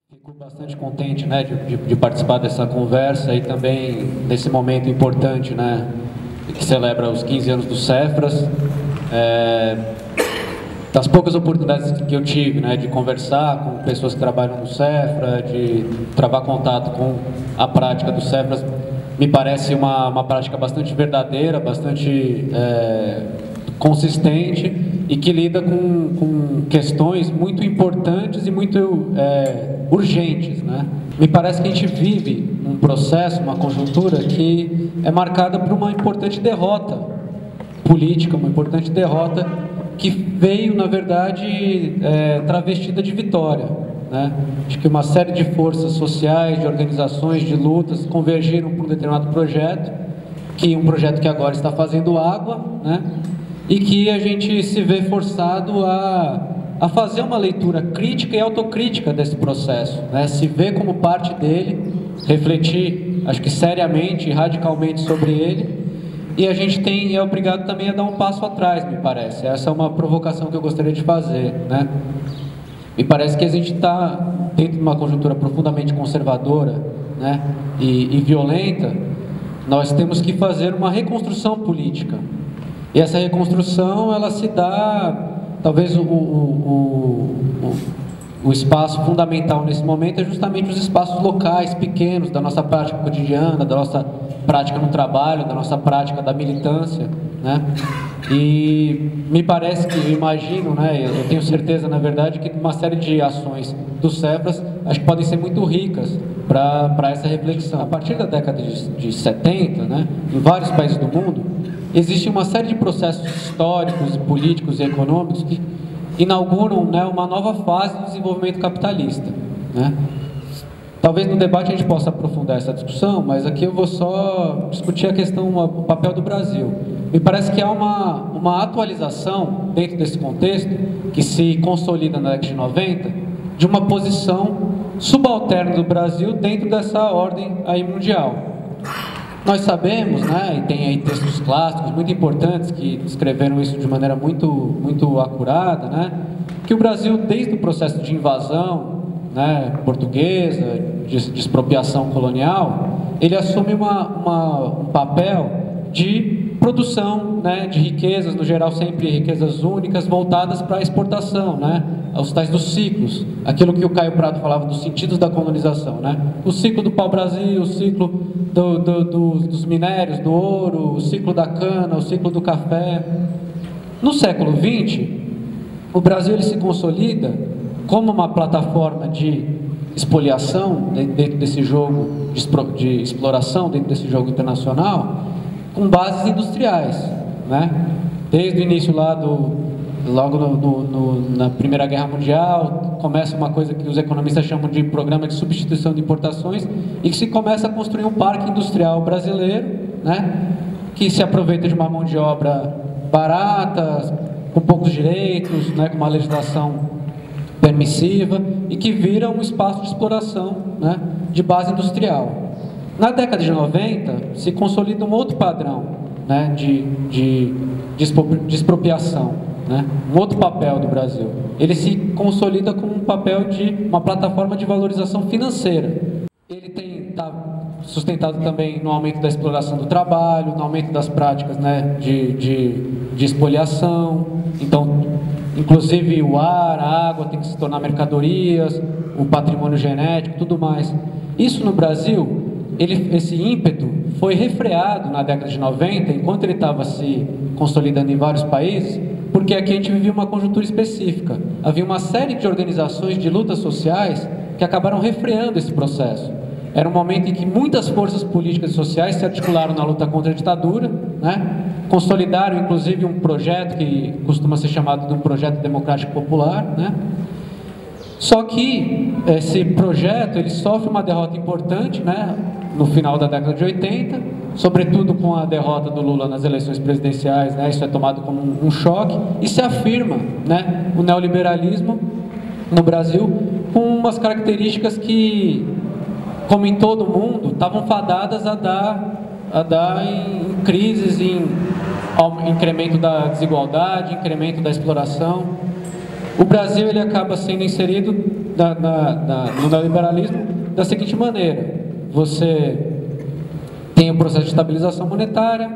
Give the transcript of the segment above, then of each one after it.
Fico bastante contente, né, de participar dessa conversa e também nesse momento importante, né, que celebra os 15 anos do Cefras. Das poucas oportunidades que eu tive, né, de conversar com pessoas que trabalham no Cefra, de travar contato com a prática do Cefras, me parece uma prática bastante verdadeira, bastante consistente e que lida com questões muito importantes e muito urgentes, né? Me parece que a gente vive um processo, uma conjuntura que é marcada por uma importante derrota política, uma importante derrota que veio, na verdade, travestida de vitória, né? Acho que uma série de forças sociais, de organizações, de lutas convergiram para um determinado projeto, um projeto que agora está fazendo água, né? E que a gente se vê forçado a fazer uma leitura crítica e autocrítica desse processo, né? Se ver como parte dele, refletir, acho que seriamente e radicalmente sobre ele, e a gente é obrigado também a dar um passo atrás, me parece. Essa é uma provocação que eu gostaria de fazer, né? Me parece que a gente está dentro de uma conjuntura profundamente conservadora, né? E violenta. Nós temos que fazer uma reconstrução política. E essa reconstrução, ela se dá, talvez o espaço fundamental nesse momento é justamente os espaços locais, pequenos, da nossa prática cotidiana, da nossa prática no trabalho, da nossa prática da militância, né? E me parece que, eu imagino, né, eu tenho certeza, na verdade, que uma série de ações do Cefras, acho que podem ser muito ricas para essa reflexão. A partir da década de 70, né, em vários países do mundo, existe uma série de processos históricos, políticos e econômicos que inauguram, né, uma nova fase do desenvolvimento capitalista, né? Talvez no debate a gente possa aprofundar essa discussão, mas aqui eu vou só discutir a questão, o papel do Brasil. Me parece que há uma atualização dentro desse contexto, que se consolida na década de 90, de uma posição subalterna do Brasil dentro dessa ordem aí mundial. Nós sabemos, né, e tem aí textos clássicos muito importantes que descreveram isso de maneira muito acurada, né, que o Brasil, desde o processo de invasão, né, portuguesa, de expropriação colonial, ele assume um papel de produção, né, de riquezas, no geral sempre riquezas únicas, voltadas para a exportação, né, aos tais dos ciclos, aquilo que o Caio Prado falava dos sentidos da colonização, né, o ciclo do pau-brasil, o ciclo dos minérios, do ouro, o ciclo da cana, o ciclo do café. No século XX, o Brasil ele se consolida como uma plataforma de expoliação dentro desse jogo de exploração, dentro desse jogo internacional, com bases industriais, né? Desde o início lá logo na Primeira Guerra Mundial, começa uma coisa que os economistas chamam de programa de substituição de importações, e que se começa a construir um parque industrial brasileiro, né? Que se aproveita de uma mão de obra barata, com poucos direitos, né? Com uma legislação permissiva, e que vira um espaço de exploração, né, de base industrial. Na década de 90, se consolida um outro padrão, né, de expropriação, né, um outro papel do Brasil. Ele se consolida como um papel de uma plataforma de valorização financeira. Ele está sustentado também no aumento da exploração do trabalho, no aumento das práticas, né, de expoliação. Então, inclusive o ar, a água tem que se tornar mercadorias, o patrimônio genético, tudo mais. Isso no Brasil, esse ímpeto foi refreado na década de 90, enquanto ele estava se consolidando em vários países, porque aqui a gente vivia uma conjuntura específica. Havia uma série de organizações de lutas sociais que acabaram refreando esse processo. Era um momento em que muitas forças políticas e sociais se articularam na luta contra a ditadura, né? Consolidaram inclusive um projeto que costuma ser chamado de um projeto democrático popular, né? Só que esse projeto ele sofre uma derrota importante, né, no final da década de 80, sobretudo com a derrota do Lula nas eleições presidenciais, né? Isso é tomado como um choque, e se afirma, né, o neoliberalismo no Brasil com umas características que, como em todo o mundo, estavam fadadas a dar em crises, em incremento da desigualdade, incremento da exploração. O Brasil ele acaba sendo inserido no neoliberalismo da seguinte maneira: você tem o processo de estabilização monetária,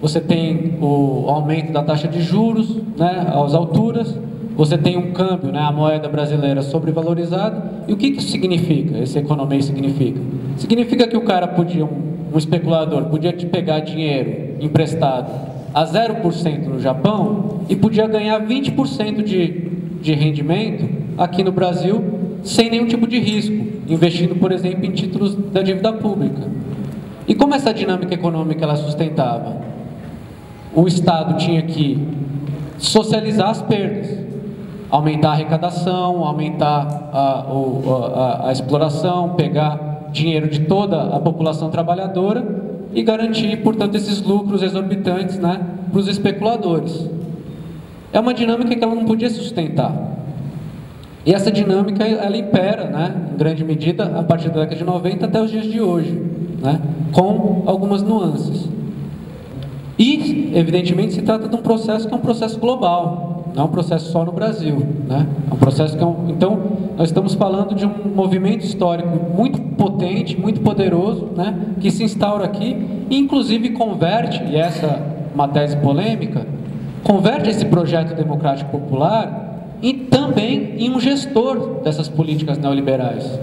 você tem o aumento da taxa de juros, né, às alturas, você tem um câmbio, né, a moeda brasileira sobrevalorizada. E o que isso significa? Esse economia significa? Significa que o cara podia, um especulador, podia te pegar dinheiro emprestado a 0% no Japão e podia ganhar 20% de rendimento aqui no Brasil sem nenhum tipo de risco, investindo, por exemplo, em títulos da dívida pública. E como essa dinâmica econômica ela sustentava? O Estado tinha que socializar as perdas, aumentar a arrecadação, aumentar a exploração, pegar dinheiro de toda a população trabalhadora e garantir, portanto, esses lucros exorbitantes, né, para os especuladores. É uma dinâmica que ela não podia sustentar. E essa dinâmica ela impera, né, em grande medida, a partir da década de 90 até os dias de hoje, né, com algumas nuances. E, evidentemente, se trata de um processo que é um processo global, não é um processo só no Brasil, né? É um processo que então, nós estamos falando de um movimento histórico muito potente, muito poderoso, né? Que se instaura aqui e, inclusive, converte, e essa é uma tese polêmica, converte esse projeto democrático popular também em um gestor dessas políticas neoliberais.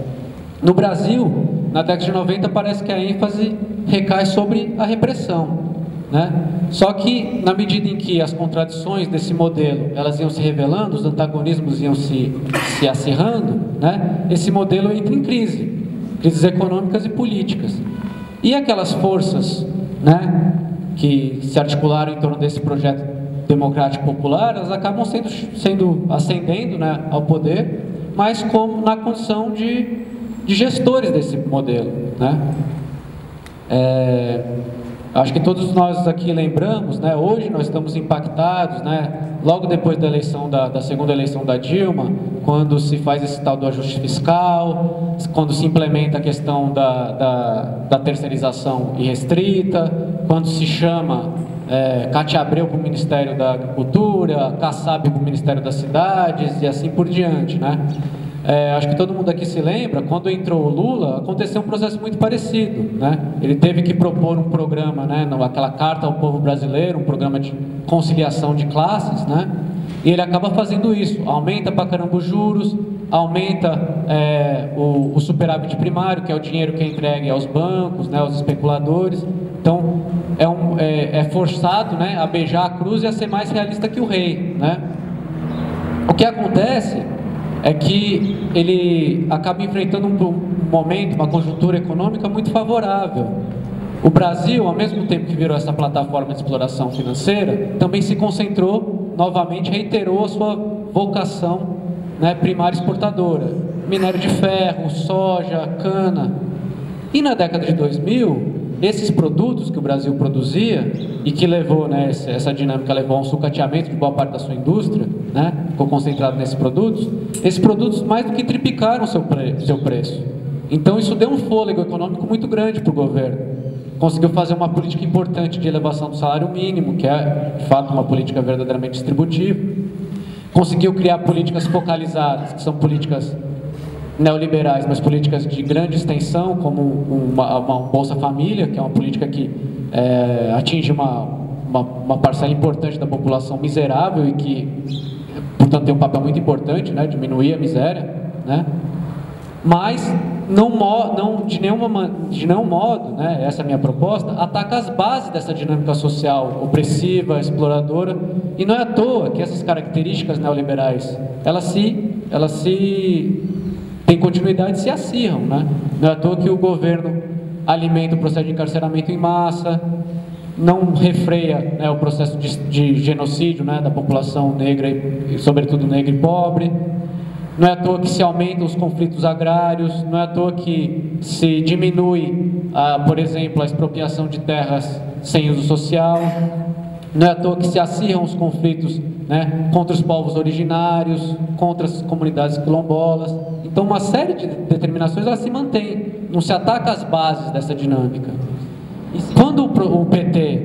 No Brasil, na década de 90, parece que a ênfase recai sobre a repressão, né? Só que, na medida em que as contradições desse modelo elas iam se revelando, os antagonismos iam se acirrando, né? Esse modelo entra em crises econômicas e políticas. E aquelas forças, né, que se articularam em torno desse projeto democrático popular, elas acabam ascendendo, né, ao poder, mas como na condição de gestores desse modelo, né? Acho que todos nós aqui lembramos, né, hoje nós estamos impactados, né, logo depois da eleição da segunda eleição da Dilma, quando se faz esse tal do ajuste fiscal, quando se implementa a questão da terceirização irrestrita, quando se chama Cátia Abreu para o Ministério da Agricultura, Kassab para o Ministério das Cidades e assim por diante, né? Acho que todo mundo aqui se lembra, quando entrou o Lula, aconteceu um processo muito parecido, né? Ele teve que propor um programa, né, aquela carta ao povo brasileiro, um programa de conciliação de classes, né? E ele acaba fazendo isso, aumenta pra caramba os juros, aumenta o superávit primário, que é o dinheiro que é entregue aos bancos, né, aos especuladores. Então, é forçado, né, a beijar a cruz e a ser mais realista que o rei, né? O que acontece é que ele acaba enfrentando um momento, uma conjuntura econômica muito favorável. O Brasil, ao mesmo tempo que virou essa plataforma de exploração financeira, também se concentrou, novamente reiterou a sua vocação, né, primária exportadora. Minério de ferro, soja, cana. E na década de 2000, esses produtos que o Brasil produzia e que levou, né, essa dinâmica levou a um sucateamento de boa parte da sua indústria, né, ficou concentrado nesses produtos mais do que triplicaram seu preço. Então isso deu um fôlego econômico muito grande para o governo. Conseguiu fazer uma política importante de elevação do salário mínimo, que é, de fato, uma política verdadeiramente distributiva. Conseguiu criar políticas focalizadas, que são políticas neoliberais, mas políticas de grande extensão, como uma Bolsa Família, que é uma política que atinge uma parcela importante da população miserável e que, portanto, tem um papel muito importante, né, diminuir a miséria, né? Mas não de nenhum modo, né, essa é a minha proposta, ataca as bases dessa dinâmica social opressiva, exploradora. E não é à toa que essas características neoliberais elas têm continuidade e se acirram, né? Não é à toa que o governo alimenta o processo de encarceramento em massa, não refreia, né, o processo de genocídio, né, da população negra e sobretudo negra e pobre. Não é à toa que se aumentam os conflitos agrários, não é à toa que se diminui, por exemplo, a expropriação de terras sem uso social, não é à toa que se acirram os conflitos, né, contra os povos originários, contra as comunidades quilombolas. Então, uma série de determinações ela se mantém, não se ataca as bases dessa dinâmica. E quando o PT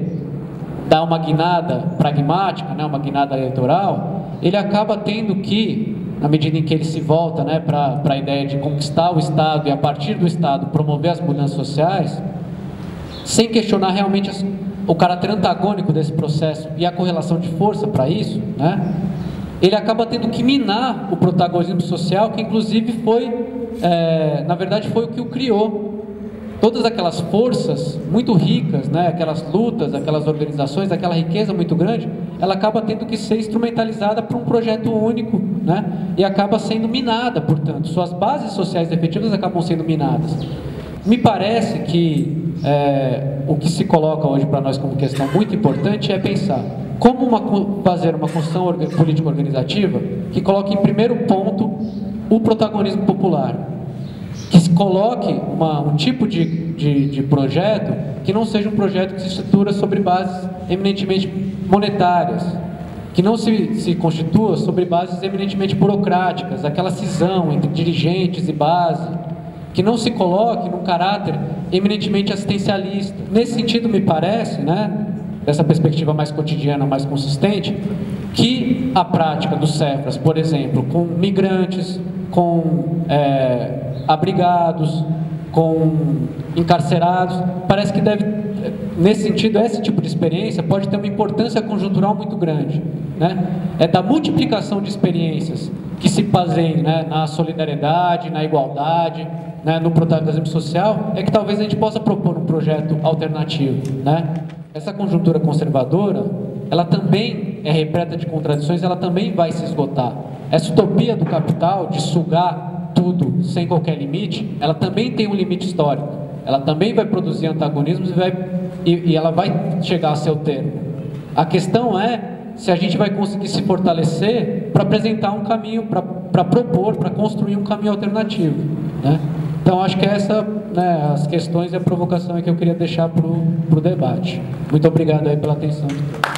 dá uma guinada pragmática, né, uma guinada eleitoral, ele acaba tendo que, na medida em que ele se volta, né, para a ideia de conquistar o Estado e, a partir do Estado, promover as mudanças sociais, sem questionar realmente o caráter antagônico desse processo e a correlação de força para isso, né, ele acaba tendo que minar o protagonismo social, que inclusive foi, na verdade, foi o que o criou. Todas aquelas forças muito ricas, né, aquelas lutas, aquelas organizações, aquela riqueza muito grande, ela acaba tendo que ser instrumentalizada para um projeto único, né, e acaba sendo minada, portanto, suas bases sociais efetivas acabam sendo minadas. Me parece que o que se coloca hoje para nós como questão muito importante é pensar como fazer uma construção política organizativa que coloque em primeiro ponto o protagonismo popular, que se coloque um tipo de projeto que não seja um projeto que se estrutura sobre bases eminentemente monetárias, que não se constitua sobre bases eminentemente burocráticas, aquela cisão entre dirigentes e base, que não se coloque num caráter eminentemente assistencialista. Nesse sentido, me parece, né, dessa perspectiva mais cotidiana, mais consistente, que a prática do Cefras, por exemplo, com migrantes, com abrigados, com encarcerados, parece que deve, nesse sentido, esse tipo de experiência pode ter uma importância conjuntural muito grande, né? É da multiplicação de experiências que se baseiem, né, na solidariedade, na igualdade, né, no protagonismo social, é que talvez a gente possa propor um projeto alternativo, né? Essa conjuntura conservadora, ela também é repleta de contradições, ela também vai se esgotar. Essa utopia do capital de sugar tudo sem qualquer limite, ela também tem um limite histórico. Ela também vai produzir antagonismos e ela vai chegar a seu termo. A questão é se a gente vai conseguir se fortalecer para apresentar um caminho, para propor, para construir um caminho alternativo, né? Então, acho que essa, né, as questões e a provocação é que eu queria deixar para o debate. Muito obrigado aí pela atenção de todos.